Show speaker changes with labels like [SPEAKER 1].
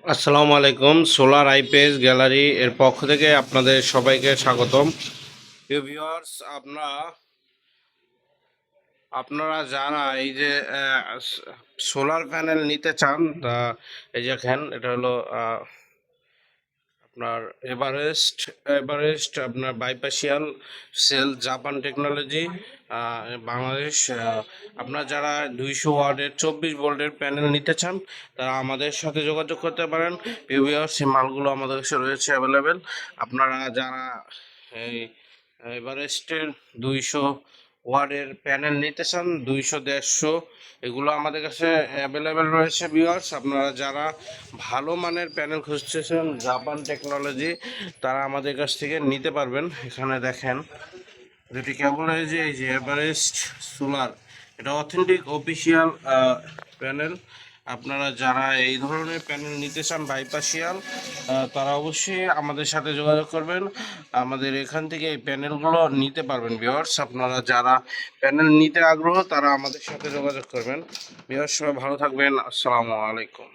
[SPEAKER 1] আসসালামু আলাইকুম। Solar IPS gallery এর পক্ষ থেকে আপনাদের সবাইকে স্বাগতম। প্রিয় ভিউয়ার্স, আপনারা যারা এই যে সোলার প্যানেল নিতে চান, তা এই যে দেখেন, এটা হলো আপনার এভারেস্ট আপনার বাইপাসিয়াল সেল জাপান টেকনোলজি বাংলাদেশ। আপনার যারা 200 ওয়াটের 24 ভোল্টের প্যানেল নিতে চান, তারা আমাদের সাথে যোগাযোগ করতে পারেন। ভিউয়ার্স, সেই মালগুলো আমাদের কাছে রয়েছে অ্যাভেলেবেল। আপনারা যারা এই এভারেস্টের 200 ওয়াটের প্যানেল নিতে চান, 200 150, এগুলো আমাদের কাছে অ্যাভেলেবেল রয়েছে। ভিউয়ার্স, আপনারা যারা ভালো মানের প্যানেল খুঁজতেছেন জাপান টেকনোলজি, তারা আমাদের কাছ থেকে নিতে পারবেন। এখানে দেখেন দুটি কেবল রয়েছে, এই যে এভারেস্ট সোলার, এটা অথেন্টিক অফিসিয়াল প্যানেল। আপনারা যারা এই ধরনের প্যানেল নিতে চান বাইপাসিয়াল, তারা অবশ্যই আমাদের সাথে যোগাযোগ করবেন। আমাদের এখান থেকে এই প্যানেলগুলো নিতে পারবেন। ভিউয়ার্স, আপনারা যারা প্যানেল নিতে আগ্রহ, তারা আমাদের সাথে যোগাযোগ করবেন। ভিউয়ার্স, সবাই ভালো থাকবেন। আসসালামু আলাইকুম।